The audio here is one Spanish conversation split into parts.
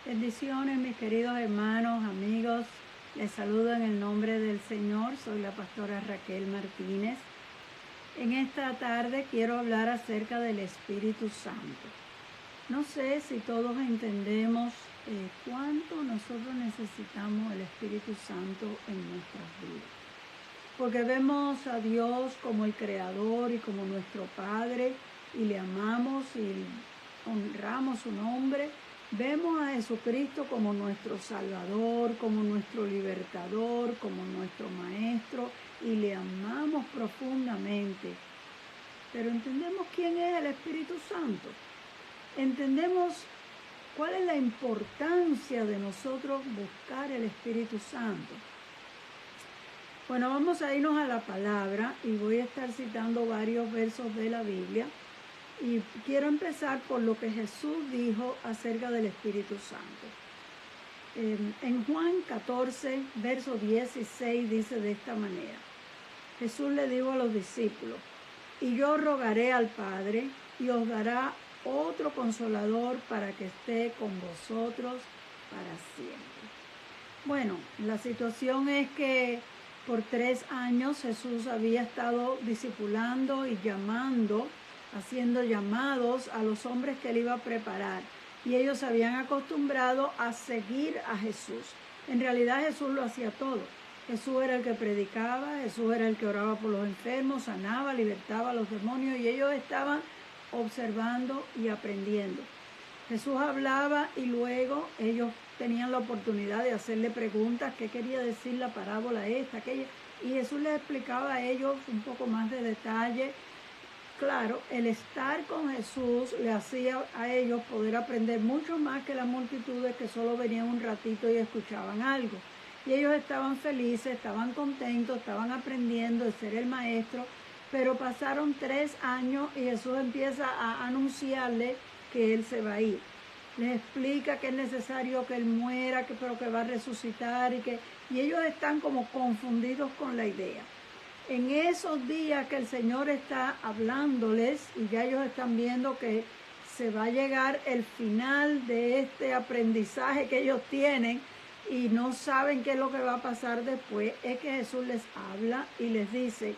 Bendiciones, mis queridos hermanos, amigos. Les saludo en el nombre del Señor. Soy la pastora Raquel Martínez. En esta tarde quiero hablar acerca del Espíritu Santo. No sé si todos entendemos cuánto nosotros necesitamos el Espíritu Santo en nuestras vidas. Porque vemos a Dios como el Creador y como nuestro Padre y le amamos y honramos su nombre. Vemos a Jesucristo como nuestro Salvador, como nuestro Libertador, como nuestro Maestro y le amamos profundamente. Pero entendemos quién es el Espíritu Santo. Entendemos cuál es la importancia de nosotros buscar el Espíritu Santo. Bueno, vamos a irnos a la palabra y voy a estar citando varios versos de la Biblia. Y quiero empezar por lo que Jesús dijo acerca del Espíritu Santo. En Juan 14, verso 16 dice de esta manera. Jesús le dijo a los discípulos, y yo rogaré al Padre y os dará otro consolador para que esté con vosotros para siempre. Bueno, la situación es que por 3 años Jesús había estado discipulando y haciendo llamados a los hombres que él iba a preparar. Y ellos se habían acostumbrado a seguir a Jesús. En realidad Jesús lo hacía todo. Jesús era el que predicaba, Jesús era el que oraba por los enfermos, sanaba, libertaba a los demonios y ellos estaban observando y aprendiendo. Jesús hablaba y luego ellos tenían la oportunidad de hacerle preguntas, qué quería decir la parábola esta, aquella, y Jesús les explicaba a ellos un poco más de detalle. Claro, el estar con Jesús le hacía a ellos poder aprender mucho más que las multitudes que solo venían un ratito y escuchaban algo. Y ellos estaban felices, estaban contentos, estaban aprendiendo de ser el maestro, pero pasaron 3 años y Jesús empieza a anunciarle que Él se va a ir. Les explica que es necesario que Él muera, pero que va a resucitar y ellos están como confundidos con la idea. En esos días que el Señor está hablándoles y ya ellos están viendo que se va a llegar el final de este aprendizaje que ellos tienen y no saben qué es lo que va a pasar después, es que Jesús les habla y les dice,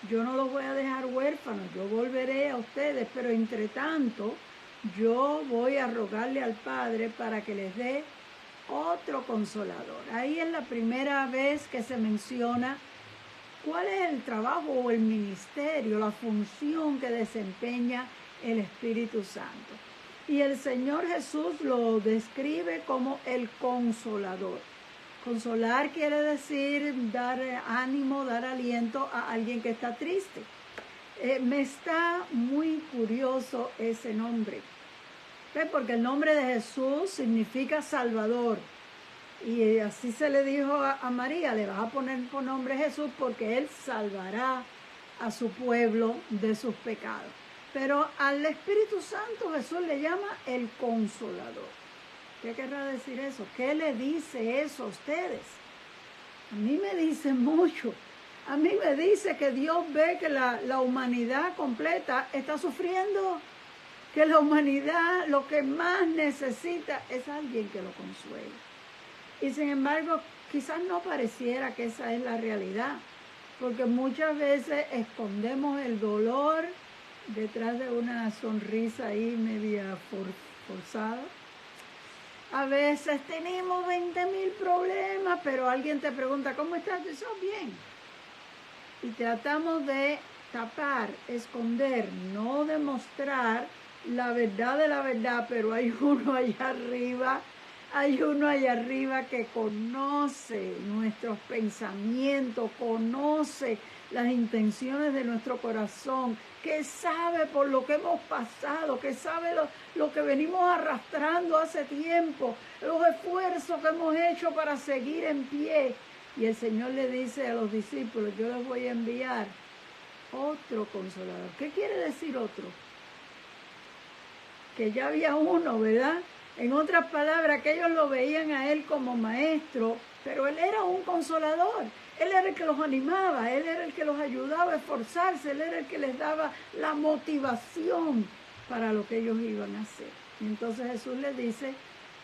yo no los voy a dejar huérfanos, yo volveré a ustedes, pero entre tanto yo voy a rogarle al Padre para que les dé otro consolador. Ahí es la primera vez que se menciona cuál es el trabajo o el ministerio, la función que desempeña el Espíritu Santo. Y el Señor Jesús lo describe como el consolador. Consolar quiere decir dar ánimo, dar aliento a alguien que está triste. Me está muy curioso ese nombre. ¿Ves? Porque el nombre de Jesús significa Salvador. Y así se le dijo a María, le vas a poner por nombre Jesús porque Él salvará a su pueblo de sus pecados. Pero al Espíritu Santo Jesús le llama el Consolador. ¿Qué querrá decir eso? ¿Qué le dice eso a ustedes? A mí me dice mucho. A mí me dice que Dios ve que la humanidad completa está sufriendo, que la humanidad lo que más necesita es alguien que lo consuele. Y sin embargo, quizás no pareciera que esa es la realidad, porque muchas veces escondemos el dolor detrás de una sonrisa ahí media forzada. A veces tenemos 20,000 problemas, pero alguien te pregunta, ¿cómo estás? Y dices, bien. Y tratamos de tapar, esconder, no demostrar la verdad de la verdad, pero hay uno allá arriba. Hay uno allá arriba que conoce nuestros pensamientos, conoce las intenciones de nuestro corazón, que sabe por lo que hemos pasado, que sabe lo que venimos arrastrando hace tiempo, los esfuerzos que hemos hecho para seguir en pie. Y el Señor le dice a los discípulos, yo les voy a enviar otro consolador. ¿Qué quiere decir otro? Que ya había uno, ¿verdad? En otras palabras, que ellos lo veían a Él como maestro, pero Él era un consolador. Él era el que los animaba, Él era el que los ayudaba a esforzarse, Él era el que les daba la motivación para lo que ellos iban a hacer. Y entonces Jesús les dice,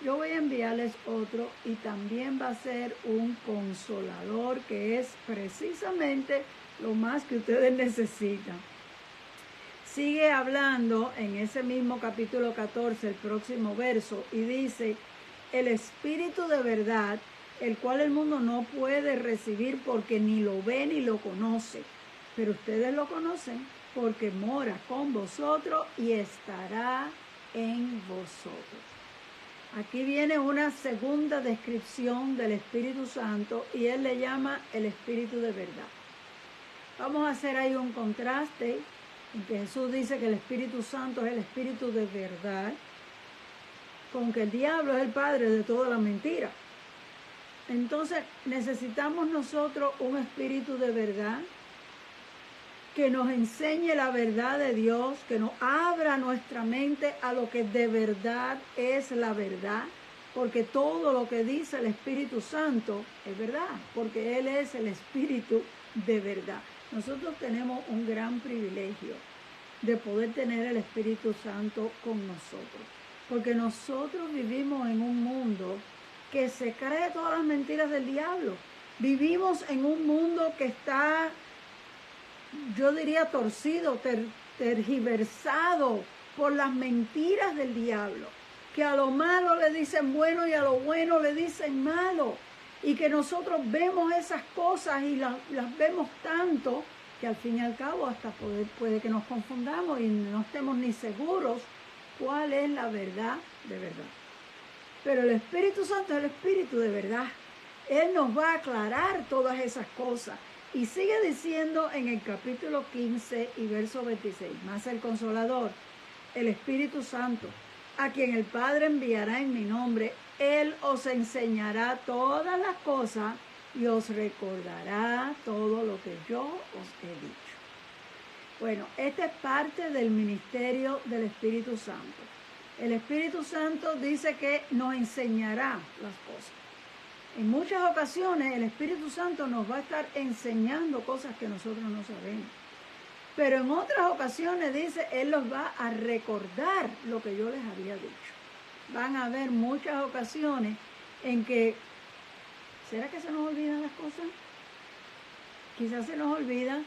yo voy a enviarles otro y también va a ser un consolador, que es precisamente lo más que ustedes necesitan. Sigue hablando en ese mismo capítulo 14, el próximo verso, y dice: el Espíritu de verdad, el cual el mundo no puede recibir porque ni lo ve ni lo conoce, pero ustedes lo conocen porque mora con vosotros y estará en vosotros. Aquí viene una segunda descripción del Espíritu Santo y él le llama el Espíritu de verdad. Vamos a hacer ahí un contraste en que Jesús dice que el Espíritu Santo es el Espíritu de verdad, con que el diablo es el padre de toda la mentira. Entonces necesitamos nosotros un Espíritu de verdad que nos enseñe la verdad de Dios, que nos abra nuestra mente a lo que de verdad es la verdad, porque todo lo que dice el Espíritu Santo es verdad, porque Él es el Espíritu de verdad. Nosotros tenemos un gran privilegio de poder tener el Espíritu Santo con nosotros, porque nosotros vivimos en un mundo que se cree todas las mentiras del diablo. Vivimos en un mundo que está, yo diría, torcido, tergiversado por las mentiras del diablo, que a lo malo le dicen bueno y a lo bueno le dicen malo, y que nosotros vemos esas cosas y las vemos tanto que al fin y al cabo hasta puede que nos confundamos y no estemos ni seguros cuál es la verdad de verdad. Pero el Espíritu Santo es el Espíritu de verdad. Él nos va a aclarar todas esas cosas. Y sigue diciendo en el capítulo 15 y verso 26, más el Consolador, el Espíritu Santo, a quien el Padre enviará en mi nombre, Él os enseñará todas las cosas y os recordará todo lo que yo os he dicho. Bueno, esta es parte del ministerio del Espíritu Santo. El Espíritu Santo dice que nos enseñará las cosas. En muchas ocasiones el Espíritu Santo nos va a estar enseñando cosas que nosotros no sabemos. Pero en otras ocasiones dice, Él los va a recordar lo que yo les había dicho. Van a haber muchas ocasiones en que, ¿será que se nos olvidan las cosas? Quizás se nos olvidan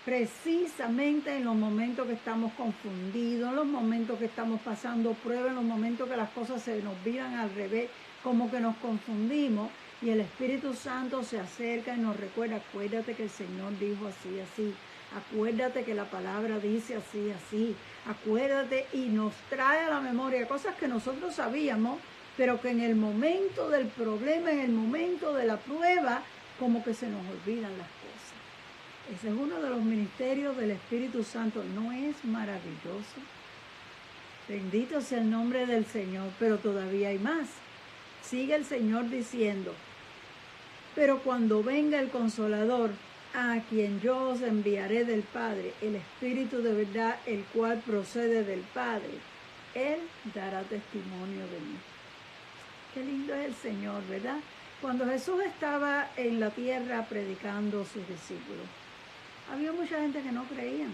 precisamente en los momentos que estamos confundidos, en los momentos que estamos pasando pruebas, en los momentos que las cosas se nos viran al revés, como que nos confundimos, y el Espíritu Santo se acerca y nos recuerda, acuérdate que el Señor dijo así, así, acuérdate que la palabra dice así, así, acuérdate, y nos trae a la memoria cosas que nosotros sabíamos, pero que en el momento del problema, en el momento de la prueba, como que se nos olvidan las cosas. Ese es uno de los ministerios del Espíritu Santo. ¿No es maravilloso? Bendito sea el nombre del Señor, pero todavía hay más. Sigue el Señor diciendo, pero cuando venga el Consolador, a quien yo os enviaré del Padre, el Espíritu de verdad, el cual procede del Padre, Él dará testimonio de mí. Qué lindo es el Señor, ¿verdad? Cuando Jesús estaba en la tierra predicando a sus discípulos, había mucha gente que no creía.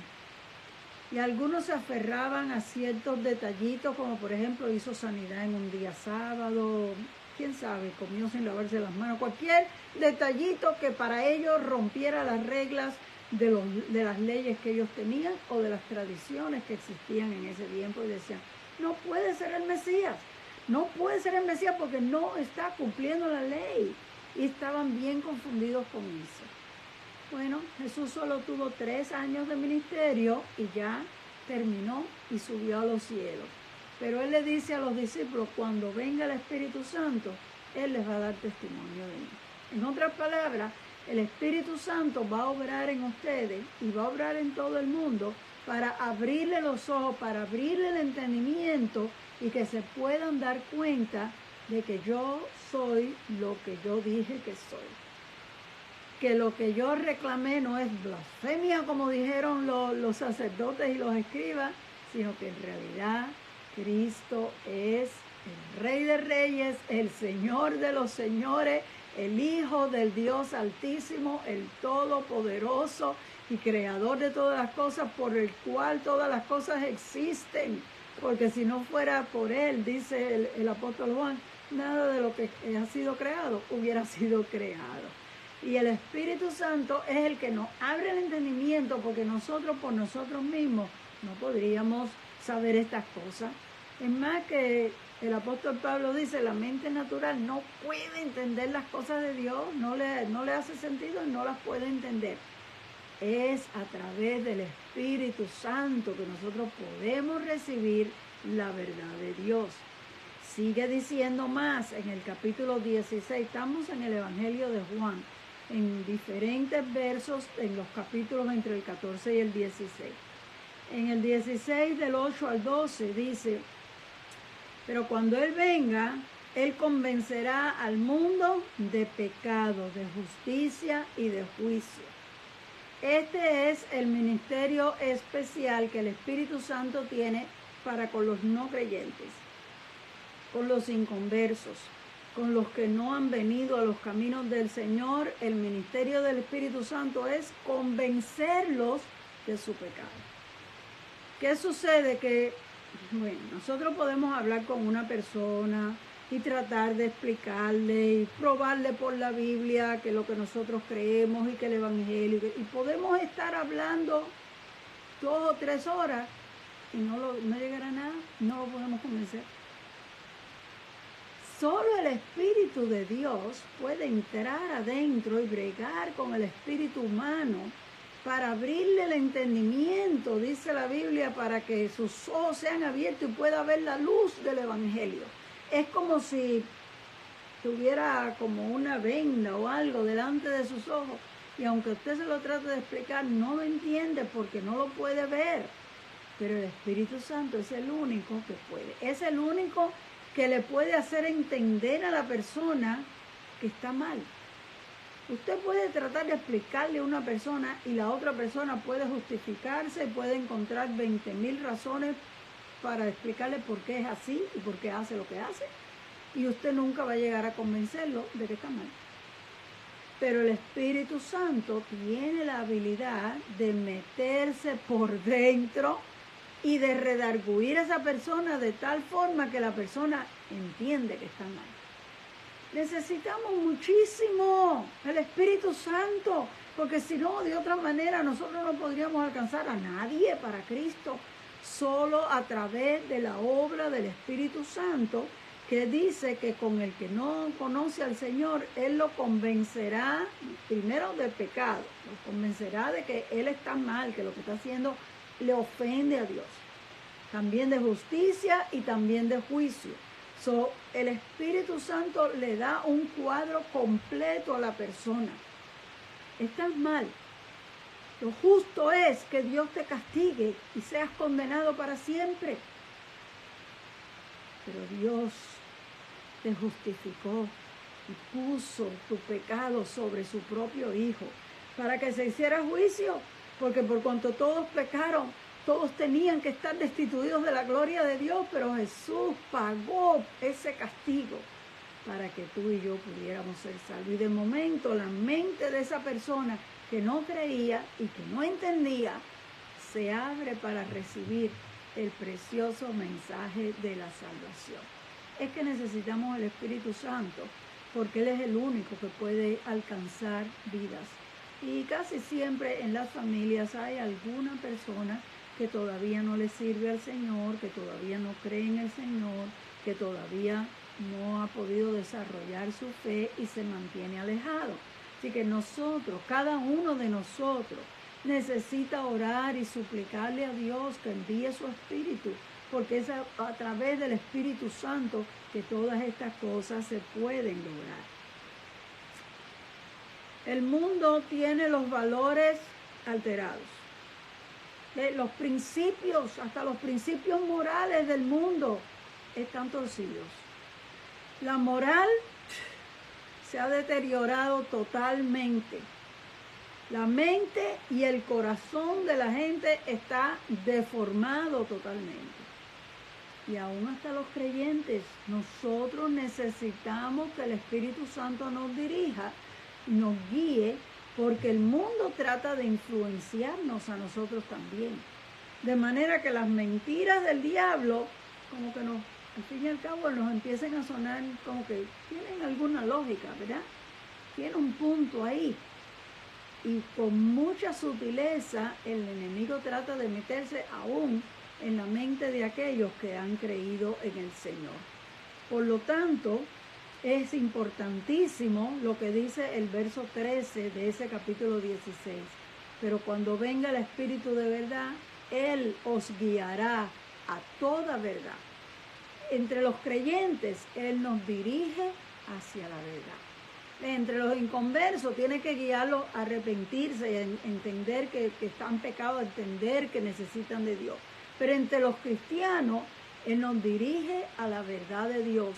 Y algunos se aferraban a ciertos detallitos, como por ejemplo hizo sanidad en un día sábado, quién sabe, comió sin lavarse las manos, cualquier detallito que para ellos rompiera las reglas de las leyes que ellos tenían o de las tradiciones que existían en ese tiempo, y decían, no puede ser el Mesías, no puede ser el Mesías porque no está cumpliendo la ley. Y estaban bien confundidos con eso. Bueno, Jesús solo tuvo 3 años de ministerio y ya terminó y subió a los cielos. Pero Él le dice a los discípulos, cuando venga el Espíritu Santo, Él les va a dar testimonio de mí. En otras palabras, el Espíritu Santo va a obrar en ustedes y va a obrar en todo el mundo para abrirle los ojos, para abrirle el entendimiento y que se puedan dar cuenta de que yo soy lo que yo dije que soy. Que lo que yo reclamé no es blasfemia, como dijeron los sacerdotes y los escribas, sino que en realidad Cristo es el Rey de Reyes, el Señor de los Señores, el Hijo del Dios Altísimo, el Todopoderoso y Creador de todas las cosas, por el cual todas las cosas existen. Porque si no fuera por Él, dice el apóstol Juan, nada de lo que ha sido creado hubiera sido creado. Y el Espíritu Santo es el que nos abre el entendimiento, porque nosotros por nosotros mismos no podríamos saber estas cosas. Es más que el apóstol Pablo dice, la mente natural no puede entender las cosas de Dios, no le hace sentido y no las puede entender. Es a través del Espíritu Santo que nosotros podemos recibir la verdad de Dios. Sigue diciendo más en el capítulo 16, estamos en el Evangelio de Juan, en diferentes versos, en los capítulos entre el 14 y el 16. En el 16 del 8 al 12 dice, pero cuando Él venga, Él convencerá al mundo de pecado, de justicia y de juicio. Este es el ministerio especial que el Espíritu Santo tiene para con los no creyentes, con los inconversos, con los que no han venido a los caminos del Señor. El ministerio del Espíritu Santo es convencerlos de su pecado. ¿Qué sucede? Que, bueno, nosotros podemos hablar con una persona y tratar de explicarle y probarle por la Biblia que lo que nosotros creemos y que el Evangelio, y podemos estar hablando 2 o 3 horas y no llegará a nada, no lo podemos convencer. Solo el Espíritu de Dios puede entrar adentro y bregar con el espíritu humano para abrirle el entendimiento, dice la Biblia, para que sus ojos sean abiertos y pueda ver la luz del Evangelio. Es como si tuviera como una venda o algo delante de sus ojos, y aunque usted se lo trate de explicar, no lo entiende porque no lo puede ver. Pero el Espíritu Santo es el único que puede. Es el único que le puede hacer entender a la persona que está mal. Usted puede tratar de explicarle a una persona y la otra persona puede justificarse y puede encontrar 20,000 razones para explicarle por qué es así y por qué hace lo que hace. Y usted nunca va a llegar a convencerlo de que está mal. Pero el Espíritu Santo tiene la habilidad de meterse por dentro y de redarguir a esa persona de tal forma que la persona entiende que está mal. Necesitamos muchísimo el Espíritu Santo, porque si no, de otra manera nosotros no podríamos alcanzar a nadie para Cristo, solo a través de la obra del Espíritu Santo, que dice que con el que no conoce al Señor, Él lo convencerá primero del pecado, lo convencerá de que Él está mal, que lo que está haciendo le ofende a Dios, también de justicia y también de juicio. El Espíritu Santo le da un cuadro completo a la persona. Estás mal. Lo justo es que Dios te castigue y seas condenado para siempre. Pero Dios te justificó y puso tu pecado sobre su propio Hijo para que se hiciera juicio, porque por cuanto todos pecaron, todos tenían que estar destituidos de la gloria de Dios, pero Jesús pagó ese castigo para que tú y yo pudiéramos ser salvos. Y de momento la mente de esa persona que no creía y que no entendía se abre para recibir el precioso mensaje de la salvación. Es que necesitamos el Espíritu Santo porque Él es el único que puede alcanzar vidas. Y casi siempre en las familias hay alguna persona que todavía no le sirve al Señor, que todavía no cree en el Señor, que todavía no ha podido desarrollar su fe y se mantiene alejado. Así que nosotros, cada uno de nosotros, necesita orar y suplicarle a Dios que envíe su Espíritu, porque es a través del Espíritu Santo que todas estas cosas se pueden lograr. El mundo tiene los valores alterados. Los principios, hasta los principios morales del mundo están torcidos. La moral se ha deteriorado totalmente. La mente y el corazón de la gente está deformado totalmente. Y aún hasta los creyentes, nosotros necesitamos que el Espíritu Santo nos dirija, nos guíe, porque el mundo trata de influenciarnos a nosotros también. De manera que las mentiras del diablo como que nos al fin y al cabo nos empiecen a sonar como que tienen alguna lógica, ¿verdad? Tiene un punto ahí. Y con mucha sutileza el enemigo trata de meterse aún en la mente de aquellos que han creído en el Señor. Por lo tanto, es importantísimo lo que dice el verso 13 de ese capítulo 16. Pero cuando venga el Espíritu de verdad, Él os guiará a toda verdad. Entre los creyentes, Él nos dirige hacia la verdad. Entre los inconversos, tiene que guiarlos a arrepentirse, a entender que están pecados, a entender que necesitan de Dios. Pero entre los cristianos, Él nos dirige a la verdad de Dios.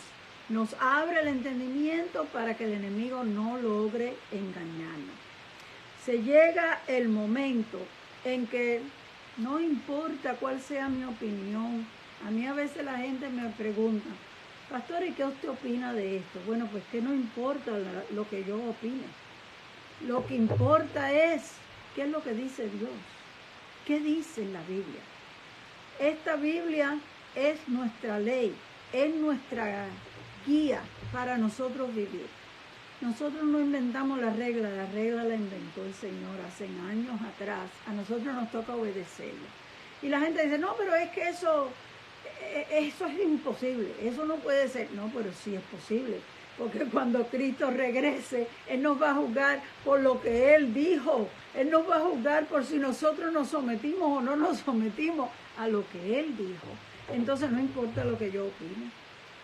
Nos abre el entendimiento para que el enemigo no logre engañarnos. Se llega el momento en que no importa cuál sea mi opinión. A mí a veces la gente me pregunta, pastor, ¿y qué usted opina de esto? Bueno, pues que no importa lo que yo opine. Lo que importa es qué es lo que dice Dios. ¿Qué dice la Biblia? Esta Biblia es nuestra ley, es nuestra guía para nosotros vivir. Nosotros no inventamos la regla la inventó el Señor hace años atrás. A nosotros nos toca obedecerla. Y la gente dice, no, pero es que eso es imposible, eso no puede ser. No, pero sí es posible, porque cuando Cristo regrese, Él nos va a juzgar por lo que Él dijo. Él nos va a juzgar por si nosotros nos sometimos o no nos sometimos a lo que Él dijo. Entonces no importa lo que yo opine.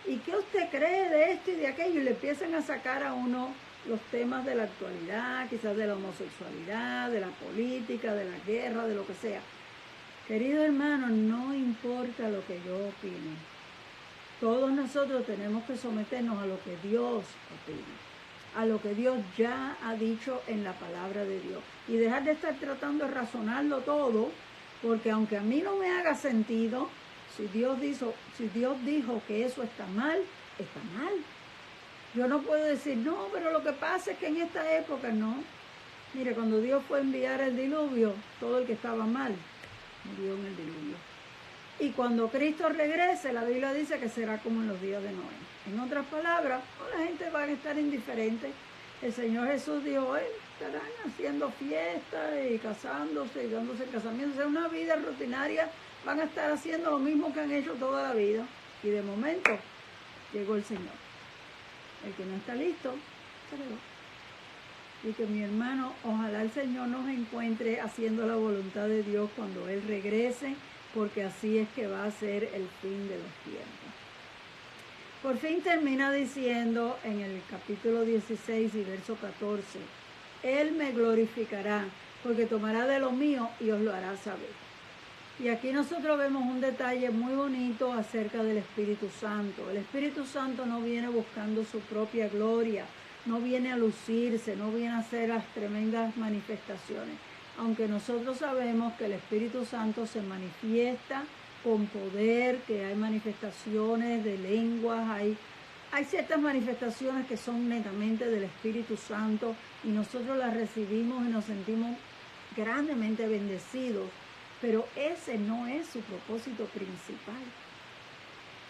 ¿Y qué usted cree de esto y de aquello? Y le empiezan a sacar a uno los temas de la actualidad, quizás de la homosexualidad, de la política, de la guerra, de lo que sea. Querido hermano, no importa lo que yo opine. Todos nosotros tenemos que someternos a lo que Dios opina, a lo que Dios ya ha dicho en la palabra de Dios. Y dejar de estar tratando de razonarlo todo, porque aunque a mí no me haga sentido, si Dios dijo que eso está mal, está mal. Yo no puedo decir, no, pero lo que pasa es que en esta época no. Mire, cuando Dios fue a enviar el diluvio, todo el que estaba mal murió en el diluvio. Y cuando Cristo regrese, la Biblia dice que será como en los días de Noé. En otras palabras, la gente va a estar indiferente. El Señor Jesús dijo, estarán haciendo fiestas y casándose y dándose casamientos. Es una vida rutinaria. Van a estar haciendo lo mismo que han hecho toda la vida. Y de momento llegó el Señor. El que no está listo, se le va. Y que mi hermano, ojalá el Señor nos encuentre haciendo la voluntad de Dios cuando Él regrese, porque así es que va a ser el fin de los tiempos. Por fin termina diciendo en el capítulo 16 y verso 14, Él me glorificará, porque tomará de lo mío y os lo hará saber. Y aquí nosotros vemos un detalle muy bonito acerca del Espíritu Santo. El Espíritu Santo no viene buscando su propia gloria, no viene a lucirse, no viene a hacer las tremendas manifestaciones. Aunque nosotros sabemos que el Espíritu Santo se manifiesta con poder, que hay manifestaciones de lenguas, hay ciertas manifestaciones que son netamente del Espíritu Santo y nosotros las recibimos y nos sentimos grandemente bendecidos. Pero ese no es su propósito principal.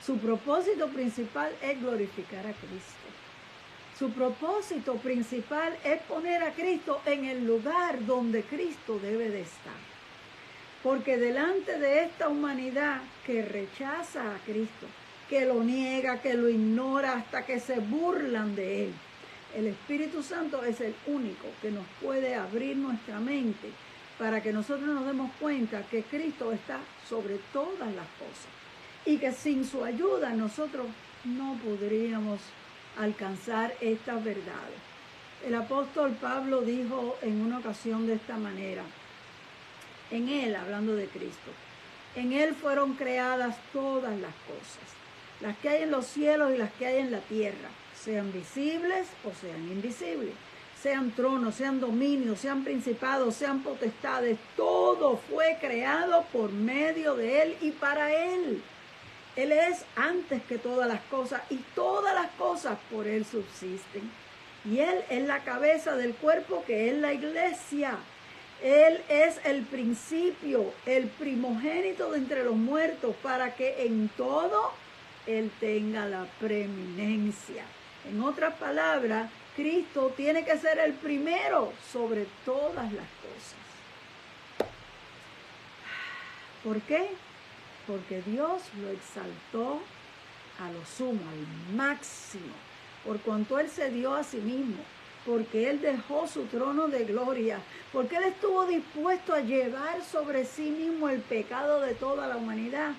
Su propósito principal es glorificar a Cristo. Su propósito principal es poner a Cristo en el lugar donde Cristo debe de estar. Porque delante de esta humanidad que rechaza a Cristo, que lo niega, que lo ignora, hasta que se burlan de Él, el Espíritu Santo es el único que nos puede abrir nuestra mente para que nosotros nos demos cuenta que Cristo está sobre todas las cosas y que sin su ayuda nosotros no podríamos alcanzar estas verdades. El apóstol Pablo dijo en una ocasión de esta manera, en Él, hablando de Cristo, en Él fueron creadas todas las cosas, las que hay en los cielos y las que hay en la tierra, sean visibles o sean invisibles. Sean tronos, sean dominios, sean principados, sean potestades, todo fue creado por medio de Él y para Él. Él es antes que todas las cosas y todas las cosas por Él subsisten. Y Él es la cabeza del cuerpo que es la iglesia. Él es el principio, el primogénito de entre los muertos, para que en todo Él tenga la preeminencia. En otras palabras, Cristo tiene que ser el primero sobre todas las cosas. ¿Por qué? Porque Dios lo exaltó a lo sumo, al máximo, por cuanto Él se dio a sí mismo, porque Él dejó su trono de gloria, porque Él estuvo dispuesto a llevar sobre sí mismo el pecado de toda la humanidad.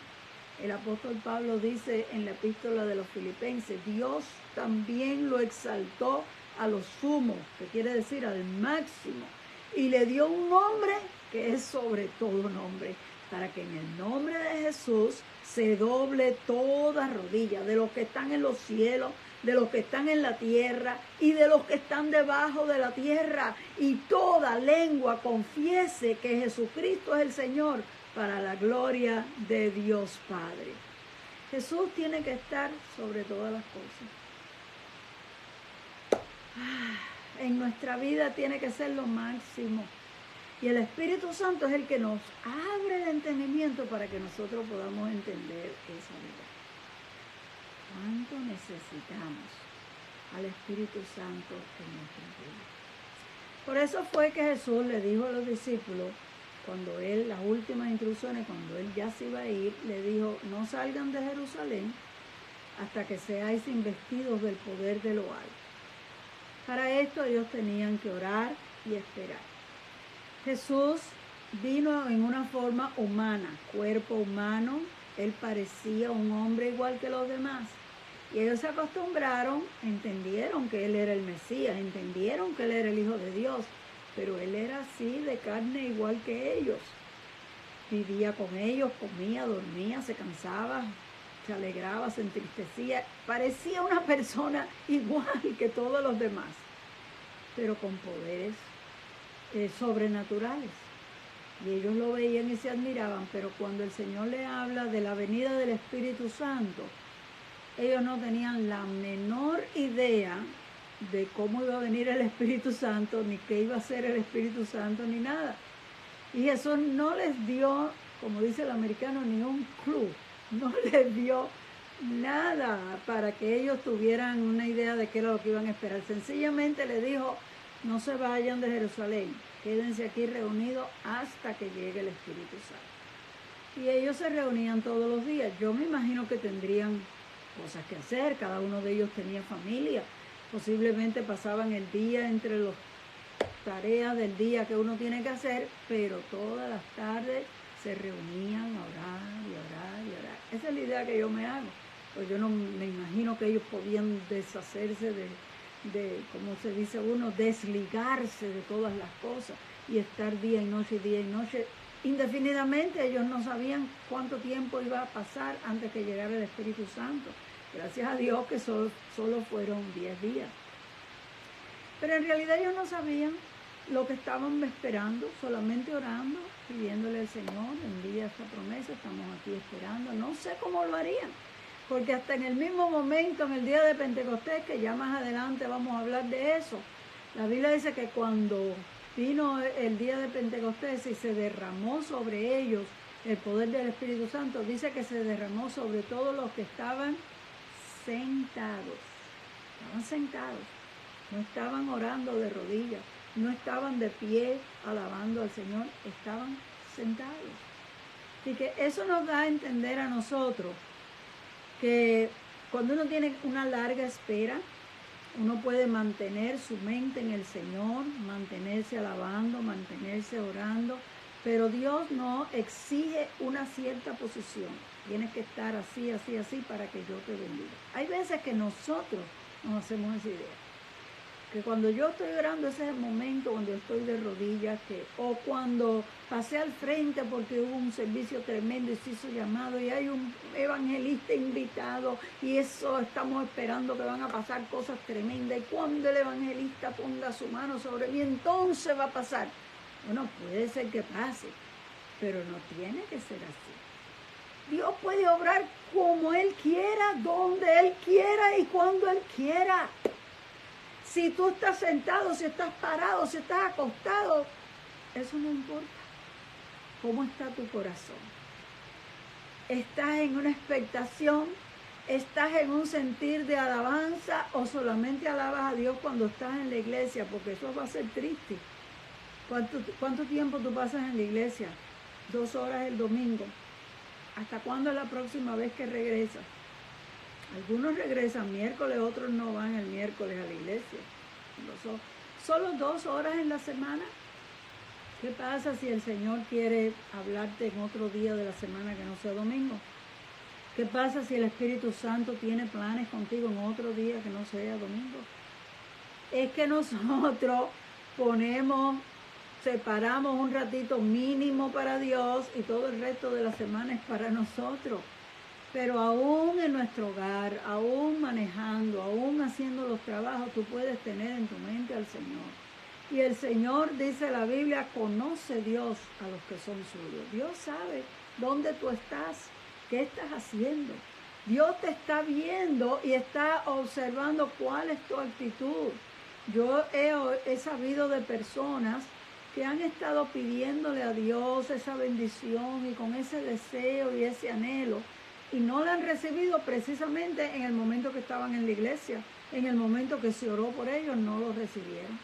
El apóstol Pablo dice en la epístola de los Filipenses, Dios también lo exaltó a lo sumo, que quiere decir al máximo, y le dio un nombre que es sobre todo nombre, para que en el nombre de Jesús se doble toda rodilla, de los que están en los cielos, de los que están en la tierra y de los que están debajo de la tierra, y toda lengua confiese que Jesucristo es el Señor, para la gloria de Dios Padre. Jesús tiene que estar sobre todas las cosas. En nuestra vida tiene que ser lo máximo. Y el Espíritu Santo es el que nos abre el entendimiento para que nosotros podamos entender esa verdad. ¿Cuánto necesitamos al Espíritu Santo en nuestra vida? Por eso fue que Jesús le dijo a los discípulos, cuando Él, las últimas instrucciones, cuando Él ya se iba a ir, le dijo, no salgan de Jerusalén hasta que seáis investidos del poder de lo alto. Para esto ellos tenían que orar y esperar. Jesús vino en una forma humana, cuerpo humano. Él parecía un hombre igual que los demás. Y ellos se acostumbraron, entendieron que Él era el Mesías, entendieron que Él era el Hijo de Dios, pero Él era así de carne igual que ellos. Vivía con ellos, comía, dormía, se cansaba, se alegraba, se entristecía. Parecía una persona igual que todos los demás, pero con poderes sobrenaturales. Y ellos lo veían y se admiraban, pero cuando el Señor le habla de la venida del Espíritu Santo, ellos no tenían la menor idea de cómo iba a venir el Espíritu Santo, ni qué iba a hacer el Espíritu Santo, ni nada. Y Jesús no les dio, como dice el americano, ni un clue, no les dio nada para que ellos tuvieran una idea de qué era lo que iban a esperar. Sencillamente les dijo, no se vayan de Jerusalén, quédense aquí reunidos hasta que llegue el Espíritu Santo. Y ellos se reunían todos los días. Yo me imagino que tendrían cosas que hacer, cada uno de ellos tenía familia, posiblemente pasaban el día entre las tareas del día que uno tiene que hacer, pero todas las tardes se reunían a orar y orar y orar. Esa es la idea que yo me hago, pues yo no me imagino que ellos podían deshacerse de, como se dice uno, desligarse de todas las cosas y estar día y noche, indefinidamente. Ellos no sabían cuánto tiempo iba a pasar antes que llegara el Espíritu Santo. Gracias a Dios que solo fueron 10 días. Pero en realidad ellos no sabían lo que estaban esperando, solamente orando, pidiéndole al Señor, envía esta promesa, estamos aquí esperando. No sé cómo lo harían, porque hasta en el mismo momento, en el día de Pentecostés, que ya más adelante vamos a hablar de eso, la Biblia dice que cuando vino el día de Pentecostés y se derramó sobre ellos el poder del Espíritu Santo, dice que se derramó sobre todos los que estaban sentados. Estaban sentados, no estaban orando de rodillas, no estaban de pie alabando al Señor, estaban sentados. Así que eso nos da a entender a nosotros que cuando uno tiene una larga espera, uno puede mantener su mente en el Señor, mantenerse alabando, mantenerse orando, pero Dios no exige una cierta posición. Tienes que estar así, así, así para que yo te bendiga. Hay veces que nosotros nos hacemos esa idea, que cuando yo estoy orando, ese es el momento cuando estoy de rodillas, o cuando pasé al frente porque hubo un servicio tremendo y se hizo llamado y hay un evangelista invitado y eso estamos esperando que van a pasar cosas tremendas, y cuando el evangelista ponga su mano sobre mí, entonces va a pasar. Bueno, puede ser que pase, pero no tiene que ser así. Dios puede obrar como Él quiera, donde Él quiera y cuando Él quiera. Si tú estás sentado, si estás parado, si estás acostado, eso no importa. ¿Cómo está tu corazón? ¿Estás en una expectación ¿Estás en un sentir de alabanza o solamente alabas a Dios cuando estás en la iglesia? Porque eso va a ser triste. ¿Cuánto tiempo tú pasas en la iglesia? 2 horas el domingo. ¿Hasta cuándo es la próxima vez que regresas? Algunos regresan miércoles, otros no van el miércoles a la iglesia. Solo 2 horas en la semana. ¿Qué pasa si el Señor quiere hablarte en otro día de la semana que no sea domingo? ¿Qué pasa si el Espíritu Santo tiene planes contigo en otro día que no sea domingo? Es que nosotros separamos un ratito mínimo para Dios y todo el resto de la semana es para nosotros. Pero aún en nuestro hogar, aún manejando, aún haciendo los trabajos, tú puedes tener en tu mente al Señor. Y el Señor, dice la Biblia, conoce Dios a los que son suyos. Dios sabe dónde tú estás. ¿Qué estás haciendo? Dios te está viendo y está observando cuál es tu actitud. Yo he sabido de personas que han estado pidiéndole a Dios esa bendición y con ese deseo y ese anhelo, y no la han recibido precisamente en el momento que estaban en la iglesia. En el momento que se oró por ellos, no lo recibieron.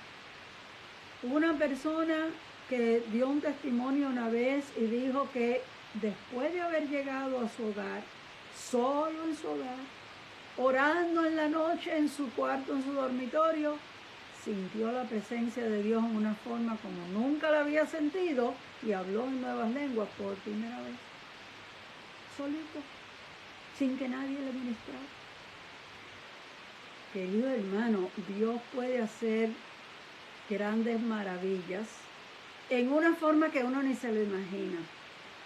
Hubo una persona que dio un testimonio una vez y dijo que después de haber llegado a su hogar, solo en su hogar, orando en la noche en su cuarto, en su dormitorio, sintió la presencia de Dios en una forma como nunca la había sentido y habló en nuevas lenguas por primera vez. Solito, sin que nadie le ministrara. Querido hermano, Dios puede hacer grandes maravillas en una forma que uno ni se lo imagina,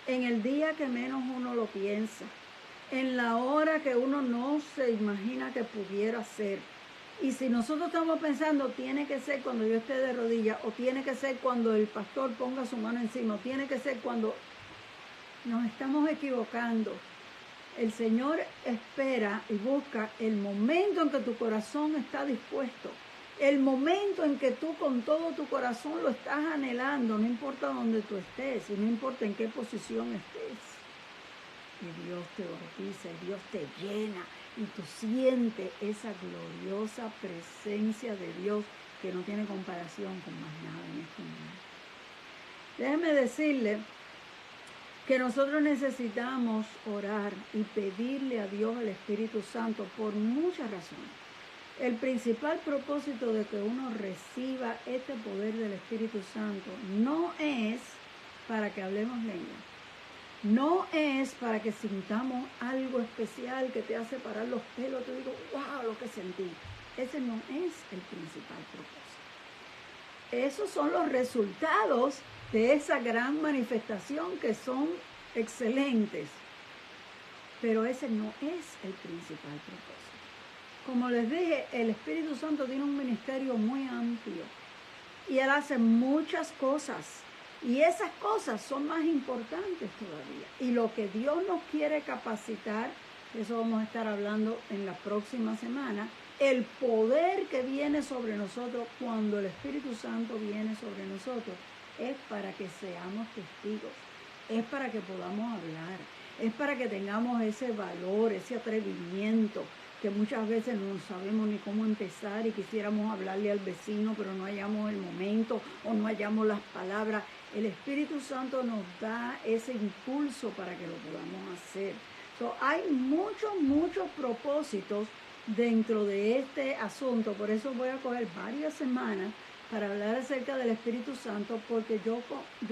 en el día que menos uno lo piensa, en la hora que uno no se imagina que pudiera ser. Y si nosotros estamos pensando, tiene que ser cuando yo esté de rodillas, o tiene que ser cuando el pastor ponga su mano encima, o tiene que ser cuando... Nos estamos equivocando. El Señor espera y busca el momento en que tu corazón está dispuesto. El momento en que tú con todo tu corazón lo estás anhelando, no importa dónde tú estés y no importa en qué posición estés. Y Dios te bautiza, y Dios te llena, y tú sientes esa gloriosa presencia de Dios que no tiene comparación con más nada en este mundo. Déjeme decirle que nosotros necesitamos orar y pedirle a Dios el Espíritu Santo por muchas razones. El principal propósito de que uno reciba este poder del Espíritu Santo no es para que hablemos lengua, no es para que sintamos algo especial que te hace parar los pelos, te digo, wow, lo que sentí. Ese no es el principal propósito. Esos son los resultados de esa gran manifestación que son excelentes, pero ese no es el principal propósito. Como les dije, el Espíritu Santo tiene un ministerio muy amplio y Él hace muchas cosas, y esas cosas son más importantes todavía. Y lo que Dios nos quiere capacitar, eso vamos a estar hablando en la próxima semana, el poder que viene sobre nosotros cuando el Espíritu Santo viene sobre nosotros es para que seamos testigos, es para que podamos hablar, es para que tengamos ese valor, ese atrevimiento, que muchas veces no sabemos ni cómo empezar y quisiéramos hablarle al vecino, pero no hallamos el momento o no hallamos las palabras. El Espíritu Santo nos da ese impulso para que lo podamos hacer. Hay muchos propósitos dentro de este asunto. Por eso voy a coger varias semanas para hablar acerca del Espíritu Santo, porque yo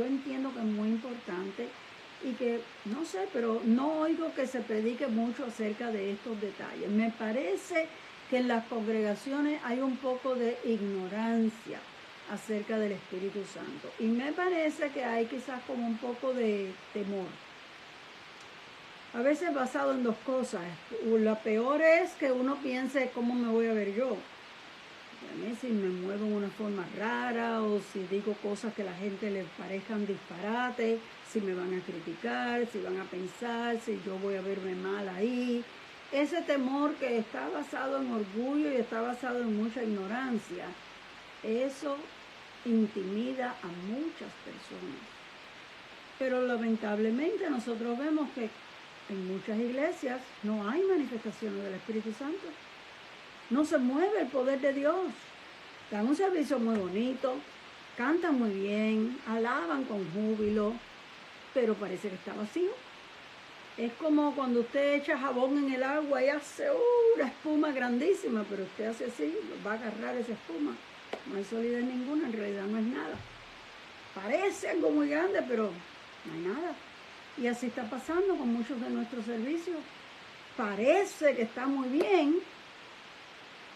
entiendo que es muy importante y que, no sé, pero no oigo que se predique mucho acerca de estos detalles. Me parece que en las congregaciones hay un poco de ignorancia acerca del Espíritu Santo, y me parece que hay quizás como un poco de temor. A veces basado en dos cosas. La peor es que uno piense cómo me voy a ver yo. A mí, si me muevo en una forma rara o si digo cosas que a la gente le parezcan disparate, si me van a criticar, si van a pensar, si yo voy a verme mal ahí. Ese temor que está basado en orgullo y está basado en mucha ignorancia, eso intimida a muchas personas. Pero lamentablemente nosotros vemos que en muchas iglesias no hay manifestaciones del Espíritu Santo. No se mueve el poder de Dios. Dan un servicio muy bonito, cantan muy bien, alaban con júbilo, pero parece que está vacío. Es como cuando usted echa jabón en el agua y hace una espuma grandísima, pero usted hace así, va a agarrar esa espuma. No hay solidez ninguna, en realidad no es nada. Parece algo muy grande, pero no hay nada. Y así está pasando con muchos de nuestros servicios. Parece que está muy bien,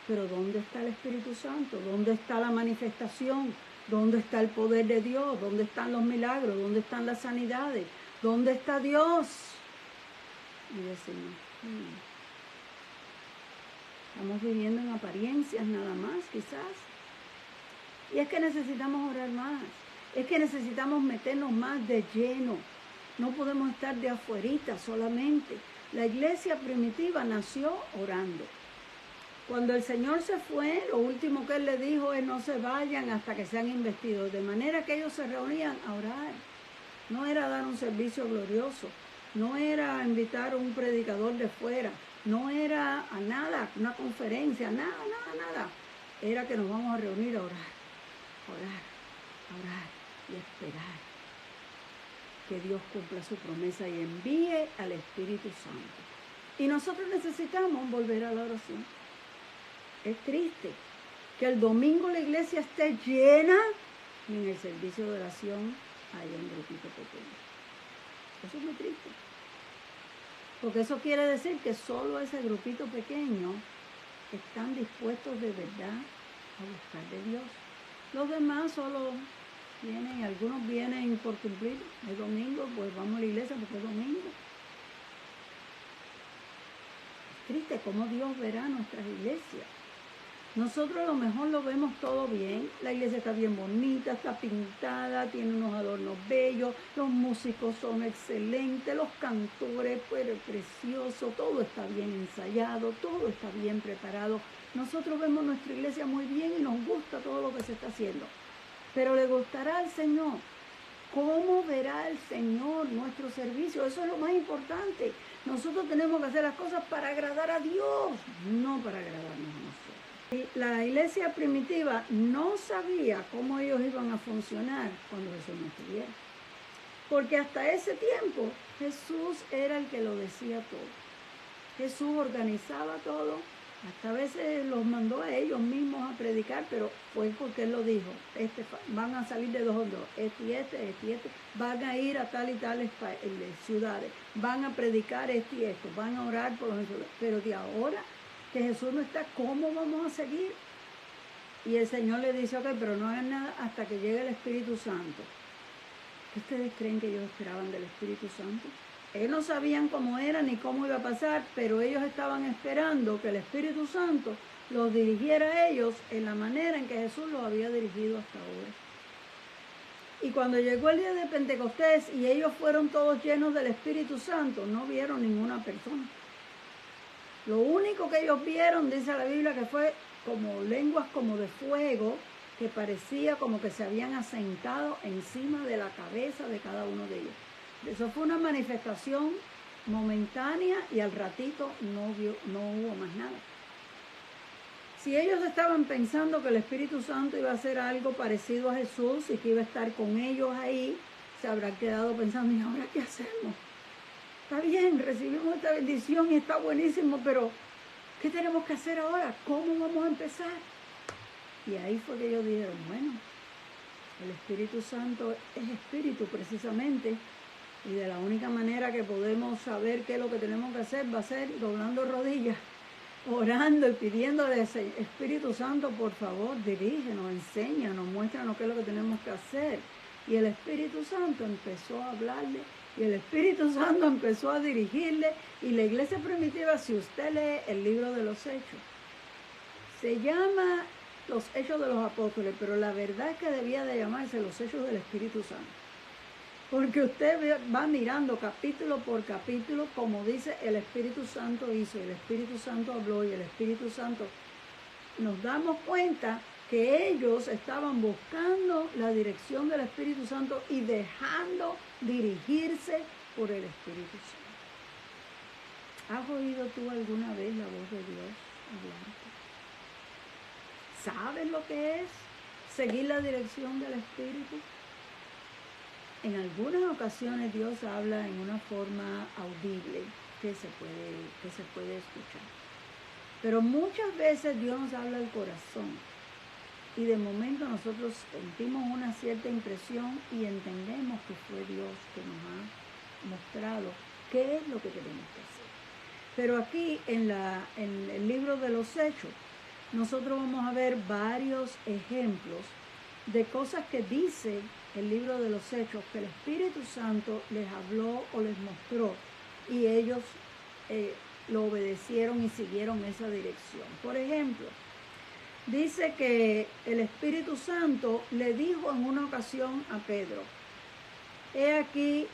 pero ¿dónde está el Espíritu Santo? ¿Dónde está la manifestación? ¿Dónde está el poder de Dios? ¿Dónde están los milagros? ¿Dónde están las sanidades? ¿Dónde está Dios? Y decimos, estamos viviendo en apariencias nada más, quizás. Y es que necesitamos orar más. Es que necesitamos meternos más de lleno. No podemos estar de afuerita solamente. La iglesia primitiva nació orando. Cuando el Señor se fue, lo último que Él le dijo es no se vayan hasta que sean investidos. De manera que ellos se reunían a orar. No era dar un servicio glorioso. No era invitar a un predicador de fuera. No era a nada, una conferencia, nada. Era que nos vamos a reunir a orar y esperar que Dios cumpla su promesa y envíe al Espíritu Santo. Y nosotros necesitamos volver a la oración. Es triste que el domingo la iglesia esté llena y en el servicio de oración haya un grupito pequeño. Eso es muy triste. Porque eso quiere decir que solo ese grupito pequeño están dispuestos de verdad a buscar de Dios. Los demás solo vienen, algunos vienen por cumplir. El domingo, pues vamos a la iglesia porque es domingo. Es triste cómo Dios verá nuestras iglesias. Nosotros a lo mejor lo vemos todo bien, la iglesia está bien bonita, está pintada, tiene unos adornos bellos, los músicos son excelentes, los cantores, pues precioso, todo está bien ensayado, todo está bien preparado. Nosotros vemos nuestra iglesia muy bien y nos gusta todo lo que se está haciendo, pero ¿le gustará al Señor? ¿Cómo verá el Señor nuestro servicio? Eso es lo más importante. Nosotros tenemos que hacer las cosas para agradar a Dios, no para agradarnos a nosotros. La iglesia primitiva no sabía cómo ellos iban a funcionar cuando Jesús no estuviera. Porque hasta ese tiempo Jesús era el que lo decía todo. Jesús organizaba todo. Hasta a veces los mandó a ellos mismos a predicar, pero fue porque Él lo dijo. Van a salir de 2 en 2, este, van a ir a tal y tales ciudades, van a predicar esto y esto, van a orar por los enfermos. Pero de ahora que Jesús no está, ¿cómo vamos a seguir? Y el Señor le dice, ok, pero no hagan nada hasta que llegue el Espíritu Santo. ¿Qué ustedes creen que ellos esperaban del Espíritu Santo? Ellos no sabían cómo era ni cómo iba a pasar, pero ellos estaban esperando que el Espíritu Santo los dirigiera a ellos en la manera en que Jesús los había dirigido hasta ahora. Y cuando llegó el día de Pentecostés y ellos fueron todos llenos del Espíritu Santo, no vieron ninguna persona. Lo único que ellos vieron, dice la Biblia, que fue como lenguas como de fuego, que parecía como que se habían asentado encima de la cabeza de cada uno de ellos. Eso fue una manifestación momentánea y al ratito no hubo más nada. Si ellos estaban pensando que el Espíritu Santo iba a hacer algo parecido a Jesús y que iba a estar con ellos ahí, se habrán quedado pensando, ¿y ahora qué hacemos? Está bien, recibimos esta bendición y está buenísimo, pero ¿qué tenemos que hacer ahora? ¿Cómo vamos a empezar? Y ahí fue que ellos dijeron, bueno, el Espíritu Santo es espíritu precisamente, y de la única manera que podemos saber qué es lo que tenemos que hacer va a ser doblando rodillas, orando y pidiéndole al Espíritu Santo, por favor, dirígenos, enséñanos, muéstranos qué es lo que tenemos que hacer. Y el Espíritu Santo empezó a hablarle, y el Espíritu Santo empezó a dirigirle, y la iglesia primitiva, si usted lee el libro de los Hechos, se llama los Hechos de los Apóstoles, pero la verdad es que debía de llamarse los Hechos del Espíritu Santo. Porque usted va mirando capítulo por capítulo, como dice el Espíritu Santo hizo, y el Espíritu Santo habló, y el Espíritu Santo, nos damos cuenta que ellos estaban buscando la dirección del Espíritu Santo y dejando dirigirse por el Espíritu Santo. ¿Has oído tú alguna vez la voz de Dios hablarte? ¿Sabes lo que es seguir la dirección del Espíritu? En algunas ocasiones Dios habla en una forma audible que se puede escuchar. Pero muchas veces Dios nos habla al corazón y de momento nosotros sentimos una cierta impresión y entendemos que fue Dios que nos ha mostrado qué es lo que tenemos que hacer. Pero aquí en el libro de los Hechos, nosotros vamos a ver varios ejemplos de cosas que dice el libro de los Hechos, que el Espíritu Santo les habló o les mostró y ellos lo obedecieron y siguieron esa dirección. Por ejemplo, dice que el Espíritu Santo le dijo en una ocasión a Pedro: he aquí,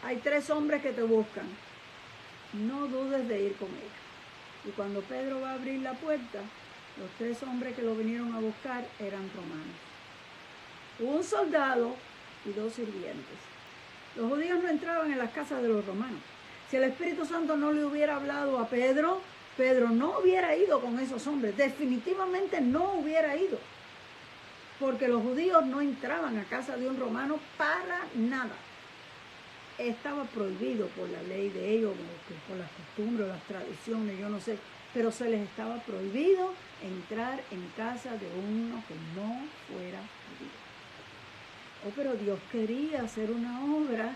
hay 3 hombres que te buscan, no dudes de ir con ellos. Y cuando Pedro va a abrir la puerta, los 3 hombres que lo vinieron a buscar eran romanos. Un soldado y 2 sirvientes. Los judíos no entraban en las casas de los romanos. Si el Espíritu Santo no le hubiera hablado a Pedro, Pedro no hubiera ido con esos hombres. Definitivamente no hubiera ido. Porque los judíos no entraban a casa de un romano para nada. Estaba prohibido por la ley de ellos, por las costumbres, las tradiciones, yo no sé. Pero se les estaba prohibido entrar en casa de uno que no fuera judío. Oh, pero Dios quería hacer una obra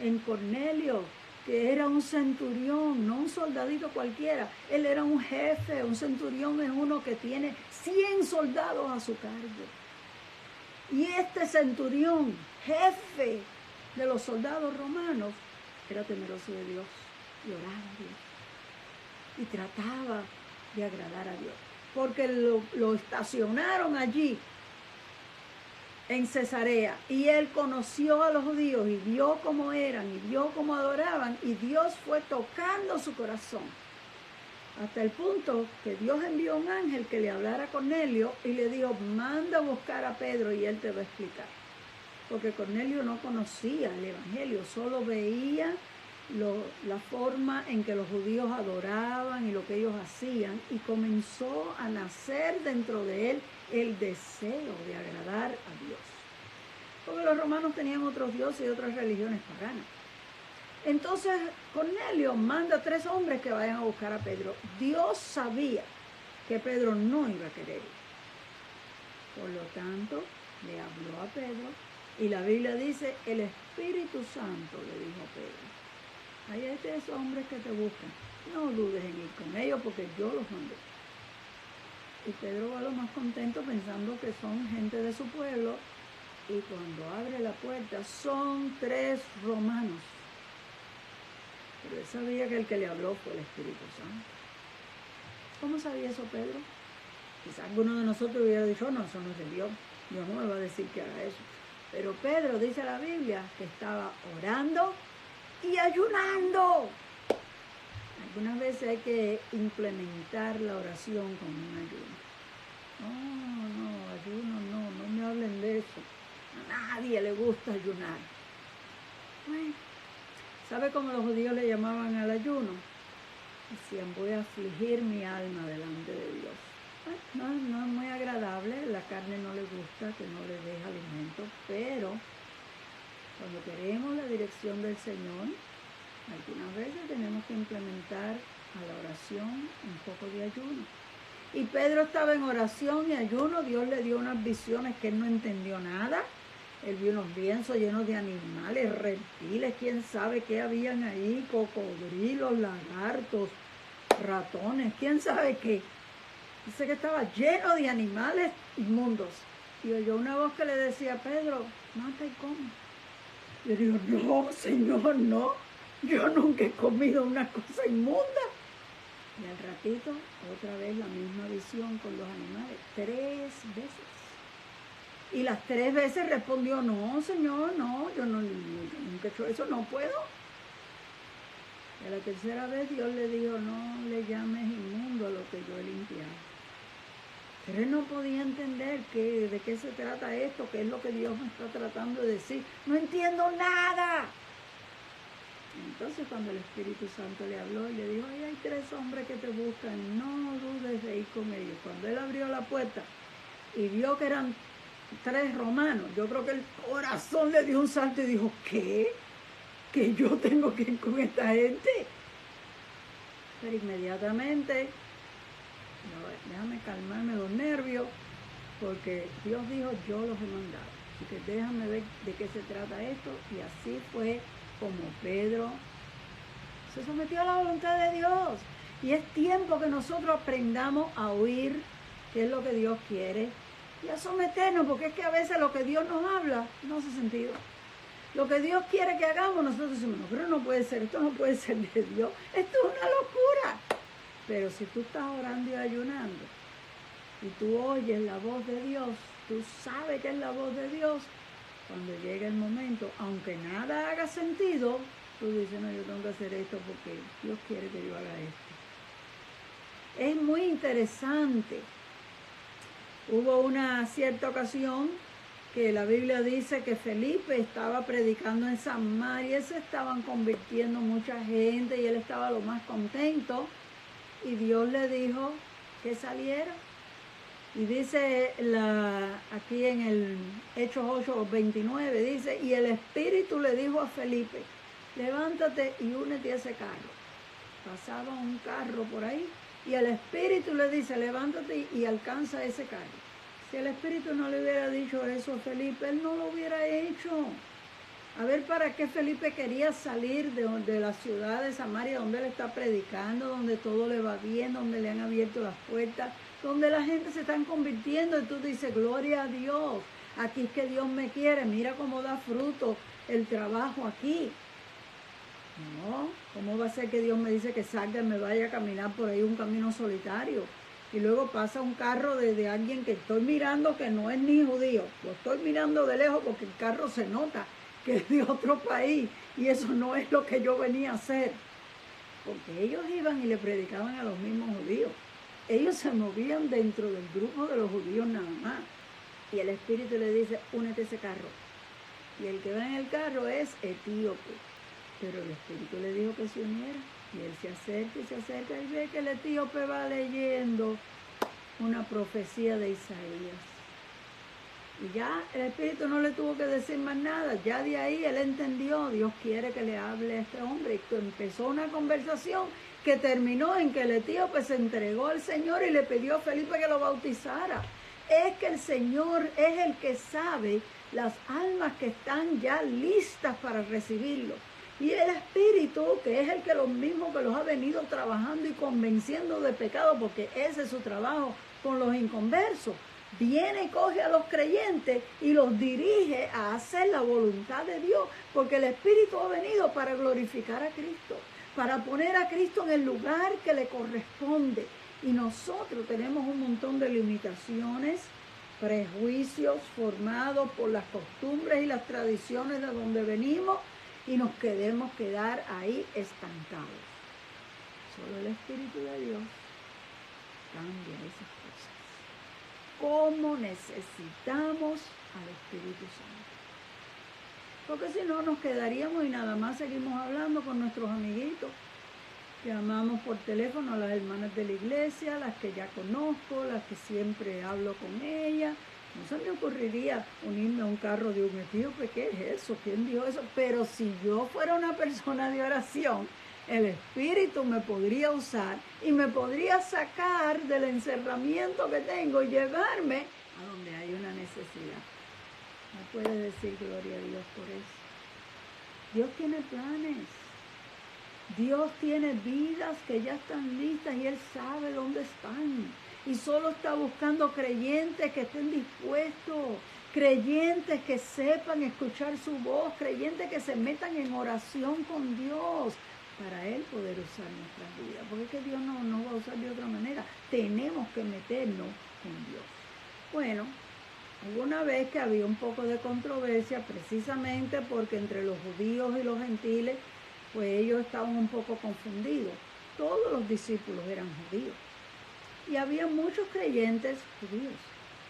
en Cornelio, que era un centurión, no un soldadito cualquiera. Él era un jefe. Un centurión es uno que tiene 100 soldados a su cargo. Y este centurión, jefe de los soldados romanos, era temeroso de Dios y oraba a Dios. Y trataba de agradar a Dios. Porque lo estacionaron allí en Cesarea, y él conoció a los judíos y vio cómo eran y vio cómo adoraban, y Dios fue tocando su corazón hasta el punto que Dios envió un ángel que le hablara a Cornelio y le dijo: manda a buscar a Pedro y él te va a explicar. Porque Cornelio no conocía el evangelio, solo veía la forma en que los judíos adoraban y lo que ellos hacían, y comenzó a nacer dentro de él el deseo de agradar a Dios. Porque los romanos tenían otros dioses y otras religiones paganas. Entonces Cornelio manda 3 hombres que vayan a buscar a Pedro. Dios sabía que Pedro no iba a querer ir. Por lo tanto, le habló a Pedro, y la Biblia dice: el Espíritu Santo le dijo a Pedro: hay 3 hombres que te buscan, no dudes en ir con ellos porque yo los mandé. Y Pedro va lo más contento pensando que son gente de su pueblo, y cuando abre la puerta son 3 romanos. Pero él sabía que el que le habló fue el Espíritu Santo. ¿Cómo sabía eso Pedro? Quizás alguno de nosotros hubiera dicho: no, eso no es de Dios, Dios no me va a decir que haga eso. Pero Pedro, dice la Biblia, que estaba orando y ayunando. Algunas veces hay que implementar la oración con un ayuno. No, ayuno no me hablen de eso. A nadie le gusta ayunar. Bueno, ¿sabe cómo los judíos le llamaban al ayuno? Decían: voy a afligir mi alma delante de Dios. Bueno, no es muy agradable, la carne no le gusta que no le deje alimento, pero cuando queremos la dirección del Señor, algunas veces tenemos que implementar a la oración un poco de ayuno. Y Pedro estaba en oración y ayuno. Dios le dio unas visiones que él no entendió nada. Él vio unos lienzos llenos de animales, reptiles, quién sabe qué habían ahí, cocodrilos, lagartos, ratones, quién sabe qué. Dice que estaba lleno de animales inmundos. Y oyó una voz que le decía: Pedro, mata y come. Le digo: no, Señor, no. Yo nunca he comido una cosa inmunda. Y al ratito, otra vez la misma visión con los animales. 3 veces. Y las 3 veces respondió: no, Señor, no, yo nunca he hecho eso, no puedo. Y a la 3ª vez Dios le dijo: no le llames inmundo a lo que yo he limpiado. Pero él no podía entender de qué se trata esto, qué es lo que Dios me está tratando de decir. No entiendo nada. Entonces cuando el Espíritu Santo le habló y le dijo, ay, hay 3 hombres que te buscan, no dudes de ir con ellos. Cuando él abrió la puerta y vio que eran 3 romanos, yo creo que el corazón le dio un salto y dijo, ¿qué? ¿Que yo tengo que ir con esta gente? Pero inmediatamente, no, déjame calmarme los nervios, porque Dios dijo, yo los he mandado. Así que déjame ver de qué se trata esto. Y así fue como Pedro se sometió a la voluntad de Dios. Y es tiempo que nosotros aprendamos a oír qué es lo que Dios quiere y a someternos, porque es que a veces lo que Dios nos habla no hace sentido. Lo que Dios quiere que hagamos, nosotros decimos, no, pero no puede ser, esto no puede ser de Dios, esto es una locura. Pero si tú estás orando y ayunando y tú oyes la voz de Dios, tú sabes que es la voz de Dios, cuando llega el momento, aunque nada haga sentido, tú dices, no, yo tengo que hacer esto porque Dios quiere que yo haga esto. Es muy interesante. Hubo una cierta ocasión que la Biblia dice que Felipe estaba predicando en Samaria y se estaban convirtiendo mucha gente y él estaba lo más contento y Dios le dijo que saliera. Y dice aquí en el Hechos 8:29, dice, y el Espíritu le dijo a Felipe, levántate y únete a ese carro. Pasaba un carro por ahí y el Espíritu le dice, levántate y alcanza ese carro. Si el Espíritu no le hubiera dicho eso a Felipe, él no lo hubiera hecho. A ver, ¿para qué Felipe quería salir de la ciudad de Samaria, donde él está predicando, donde todo le va bien, donde le han abierto las puertas, donde la gente se está convirtiendo? Y tú dices, gloria a Dios, aquí es que Dios me quiere, mira cómo da fruto el trabajo aquí. No, ¿cómo va a ser que Dios me dice que salga y me vaya a caminar por ahí un camino solitario? Y luego pasa un carro de alguien que estoy mirando que no es ni judío. Lo estoy mirando de lejos porque el carro se nota que es de otro país. Y eso no es lo que yo venía a hacer. Porque ellos iban y le predicaban a los mismos judíos. Ellos se movían dentro del grupo de los judíos nada más. Y el Espíritu le dice, únete a ese carro. Y el que va en el carro es etíope. Pero el Espíritu le dijo que se uniera. Y él se acerca y ve que el etíope va leyendo una profecía de Isaías. Y ya el Espíritu no le tuvo que decir más nada. Ya de ahí él entendió, Dios quiere que le hable a este hombre. Y empezó una conversación que terminó en que el etíope se entregó al Señor y le pidió a Felipe que lo bautizara. Es que el Señor es el que sabe las almas que están ya listas para recibirlo. Y el Espíritu, que es el que los mismos que los ha venido trabajando y convenciendo de pecado, porque ese es su trabajo con los inconversos, viene y coge a los creyentes y los dirige a hacer la voluntad de Dios, porque el Espíritu ha venido para glorificar a Cristo, para poner a Cristo en el lugar que le corresponde. Y nosotros tenemos un montón de limitaciones, prejuicios formados por las costumbres y las tradiciones de donde venimos, y nos queremos quedar ahí estancados. Solo el Espíritu de Dios cambia esas cosas. ¿Cómo necesitamos al Espíritu Santo? Porque si no nos quedaríamos y nada más seguimos hablando con nuestros amiguitos. Llamamos por teléfono a las hermanas de la iglesia, las que ya conozco, las que siempre hablo con ellas. No se me ocurriría unirme a un carro de un etíope. ¿Qué es eso? ¿Quién dijo eso? Pero si yo fuera una persona de oración, el Espíritu me podría usar y me podría sacar del encerramiento que tengo y llevarme a donde hay una necesidad. No puede decir gloria a Dios por eso. Dios tiene planes. Dios tiene vidas que ya están listas y Él sabe dónde están. Y solo está buscando creyentes que estén dispuestos, creyentes que sepan escuchar su voz, creyentes que se metan en oración con Dios para Él poder usar nuestras vidas. Porque es que Dios no va a usar de otra manera. Tenemos que meternos con Dios. Bueno, hubo una vez que había un poco de controversia precisamente porque entre los judíos y los gentiles, pues ellos estaban un poco confundidos. Todos los discípulos eran judíos. Y había muchos creyentes judíos.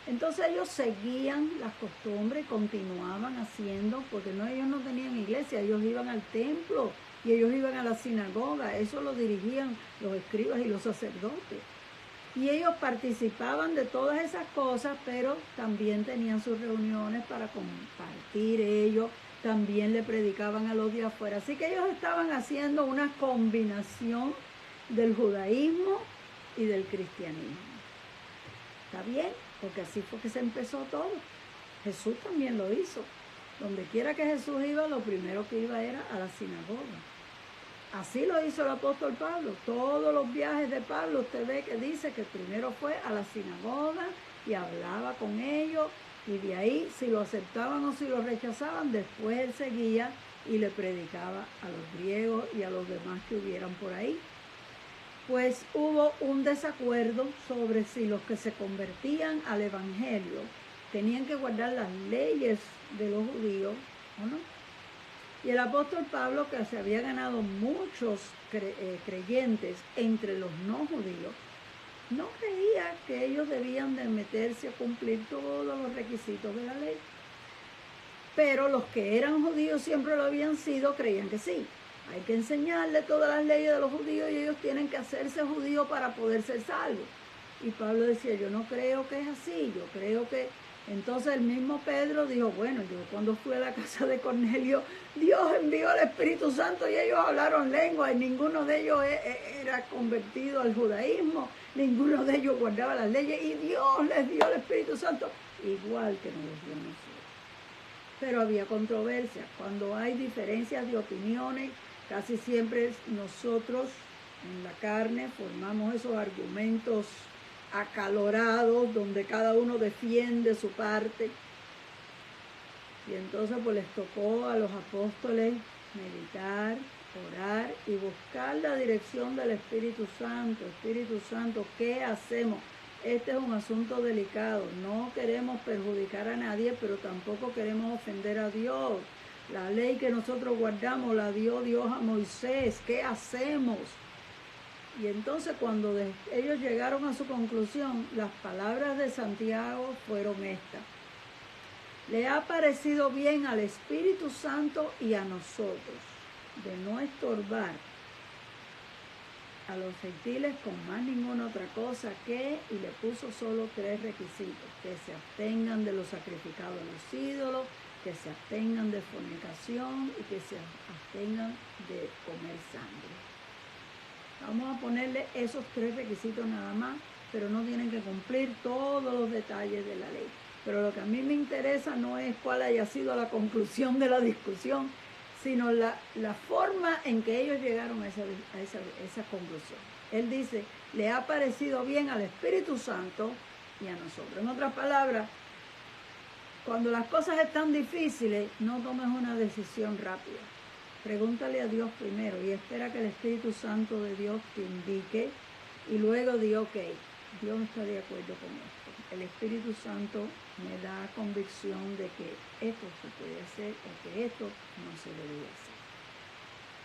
Entonces ellos seguían las costumbres, continuaban haciendo, porque ellos no tenían iglesia, ellos iban al templo y ellos iban a la sinagoga, eso lo dirigían los escribas y los sacerdotes. Y ellos participaban de todas esas cosas, pero también tenían sus reuniones para compartir ellos, también le predicaban a los de afuera. Así que ellos estaban haciendo una combinación del judaísmo y del cristianismo. ¿Está bien? Porque así fue que se empezó todo. Jesús también lo hizo. Donde quiera que Jesús iba, lo primero que iba era a la sinagoga. Así lo hizo el apóstol Pablo. Todos los viajes de Pablo, usted ve que dice que primero fue a la sinagoga y hablaba con ellos, y de ahí, si lo aceptaban o si lo rechazaban, después él seguía y le predicaba a los griegos y a los demás que hubieran por ahí. Pues hubo un desacuerdo sobre si los que se convertían al evangelio tenían que guardar las leyes de los judíos o no. Y el apóstol Pablo, que se había ganado muchos creyentes entre los no judíos, no creía que ellos debían de meterse a cumplir todos los requisitos de la ley. Pero los que eran judíos siempre lo habían sido, creían que sí. Hay que enseñarle todas las leyes de los judíos y ellos tienen que hacerse judíos para poder ser salvos. Y Pablo decía, yo no creo que es así, yo creo que... Entonces el mismo Pedro dijo, bueno, yo cuando fui a la casa de Cornelio, Dios envió al Espíritu Santo y ellos hablaron lengua y ninguno de ellos era convertido al judaísmo, ninguno de ellos guardaba las leyes y Dios les dio el Espíritu Santo, igual que nos los dio a nosotros. Pero había controversia. Cuando hay diferencias de opiniones, casi siempre nosotros en la carne formamos esos argumentos acalorados donde cada uno defiende su parte. Y entonces pues les tocó a los apóstoles meditar, orar y buscar la dirección del Espíritu Santo. Espíritu Santo, ¿qué hacemos? Este es un asunto delicado. No queremos perjudicar a nadie, pero tampoco queremos ofender a Dios. La ley que nosotros guardamos la dio Dios a Moisés. ¿Qué hacemos? Y entonces cuando ellos llegaron a su conclusión, las palabras de Santiago fueron estas. Le ha parecido bien al Espíritu Santo y a nosotros de no estorbar a los gentiles con más ninguna otra cosa que, y le puso solo 3 requisitos, que se abstengan de los sacrificados a los ídolos, que se abstengan de fornicación y que se abstengan de comer sangre. Vamos a ponerle esos 3 requisitos nada más, pero no tienen que cumplir todos los detalles de la ley. Pero lo que a mí me interesa no es cuál haya sido la conclusión de la discusión, sino la forma en que ellos llegaron a esa conclusión. Él dice, le ha parecido bien al Espíritu Santo y a nosotros. En otras palabras, cuando las cosas están difíciles, no tomes una decisión rápida. Pregúntale a Dios primero y espera que el Espíritu Santo de Dios te indique y luego di, ok, Dios está de acuerdo con esto. El Espíritu Santo me da convicción de que esto se puede hacer o que esto no se debe hacer.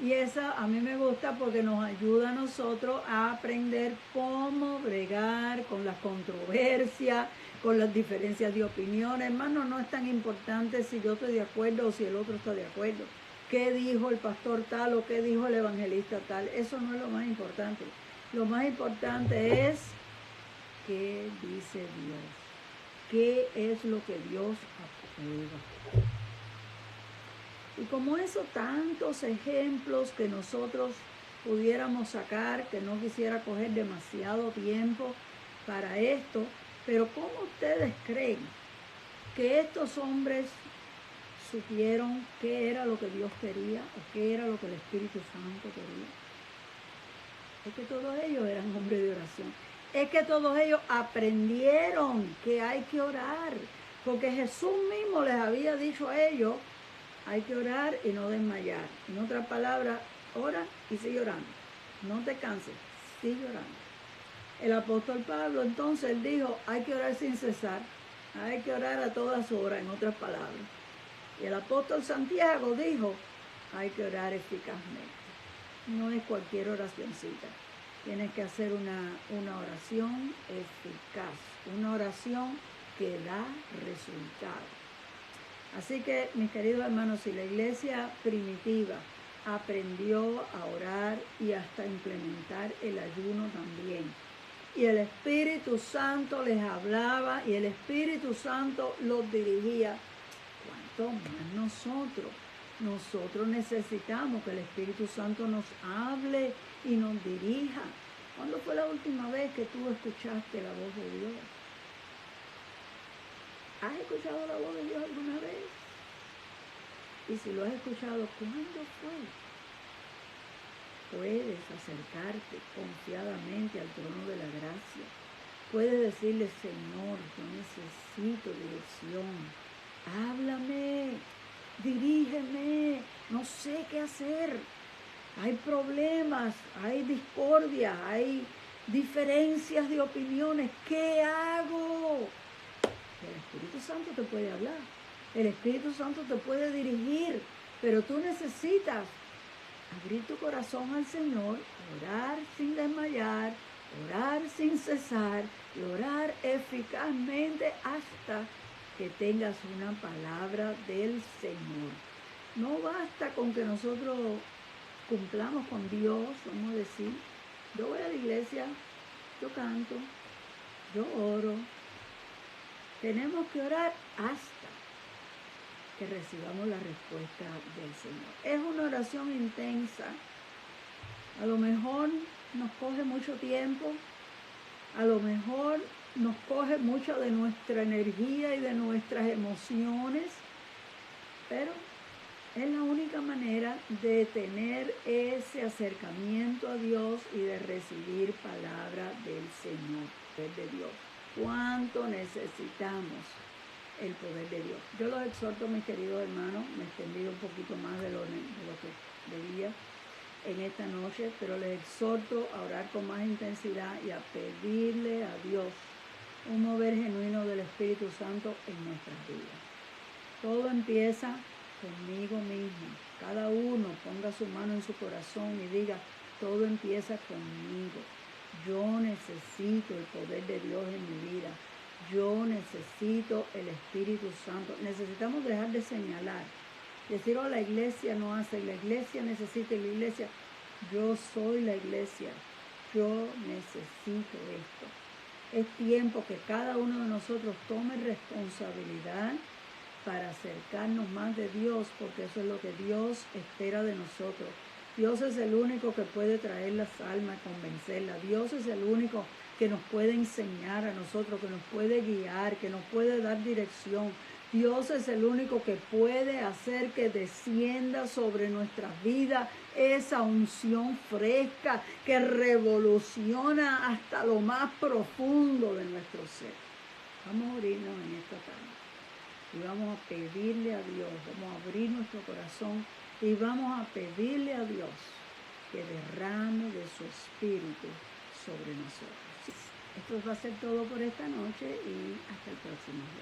Y esa a mí me gusta porque nos ayuda a nosotros a aprender cómo bregar con las controversias, con las diferencias de opiniones. Hermano, no es tan importante si yo estoy de acuerdo o si el otro está de acuerdo. ¿Qué dijo el pastor tal o qué dijo el evangelista tal? Eso no es lo más importante. Lo más importante es qué dice Dios. ¿Qué es lo que Dios aprueba? Y como eso, tantos ejemplos que nosotros pudiéramos sacar, que no quisiera coger demasiado tiempo para esto, pero ¿cómo ustedes creen que estos hombres supieron qué era lo que Dios quería o qué era lo que el Espíritu Santo quería? Es que todos ellos eran hombres de oración. Es que todos ellos aprendieron que hay que orar, porque Jesús mismo les había dicho a ellos, hay que orar y no desmayar. En otras palabras, ora y sigue orando. No te canses, sigue orando. El apóstol Pablo entonces él dijo, hay que orar sin cesar, hay que orar a todas horas, en otras palabras. Y el apóstol Santiago dijo, hay que orar eficazmente. No es cualquier oracioncita. Tienes que hacer una oración eficaz, una oración que da resultado. Así que, mis queridos hermanos, si la iglesia primitiva aprendió a orar y hasta implementar el ayuno también. Y el Espíritu Santo les hablaba y el Espíritu Santo los dirigía. ¿Cuánto más nosotros? Nosotros necesitamos que el Espíritu Santo nos hable y nos dirija. ¿Cuándo fue la última vez que tú escuchaste la voz de Dios? ¿Has escuchado la voz de Dios alguna vez? Y si lo has escuchado, ¿cuándo fue? Puedes acercarte confiadamente al trono de la gracia. Puedes decirle, Señor, yo necesito dirección. Háblame, dirígeme, no sé qué hacer. Hay problemas, hay discordia, hay diferencias de opiniones. ¿Qué hago? El Espíritu Santo te puede hablar. El Espíritu Santo te puede dirigir. Pero tú necesitas abrir tu corazón al Señor, orar sin desmayar, orar sin cesar y orar eficazmente hasta que tengas una palabra del Señor. No basta con que nosotros cumplamos con Dios, vamos a decir, yo voy a la iglesia, yo canto, yo oro. Tenemos que orar hasta que recibamos la respuesta del Señor. Es una oración intensa. A lo mejor nos coge mucho tiempo, a lo mejor nos coge mucha de nuestra energía y de nuestras emociones, pero es la única manera de tener ese acercamiento a Dios y de recibir palabra del Señor, de Dios. ¿Cuánto necesitamos el poder de Dios? Yo los exhorto, mis queridos hermanos, me he extendido un poquito más de lo que debía en esta noche, pero les exhorto a orar con más intensidad y a pedirle a Dios un mover genuino del Espíritu Santo en nuestras vidas. Todo empieza conmigo mismo. Cada uno ponga su mano en su corazón y diga, todo empieza conmigo. Yo necesito el poder de Dios en mi vida. Yo necesito el Espíritu Santo. Necesitamos dejar de señalar. Decir, oh, la iglesia no hace, la iglesia necesita, la iglesia. Yo soy la iglesia. Yo necesito esto. Es tiempo que cada uno de nosotros tome responsabilidad para acercarnos más de Dios, porque eso es lo que Dios espera de nosotros. Dios es el único que puede traer las almas y convencerlas. Dios es el único que nos puede enseñar a nosotros, que nos puede guiar, que nos puede dar dirección. Dios es el único que puede hacer que descienda sobre nuestras vidas esa unción fresca que revoluciona hasta lo más profundo de nuestro ser. Vamos a abrirnos en esta tarde y vamos a pedirle a Dios, vamos a abrir nuestro corazón y vamos a pedirle a Dios que derrame de su espíritu sobre nosotros. Esto va a ser todo por esta noche y hasta el próximo día.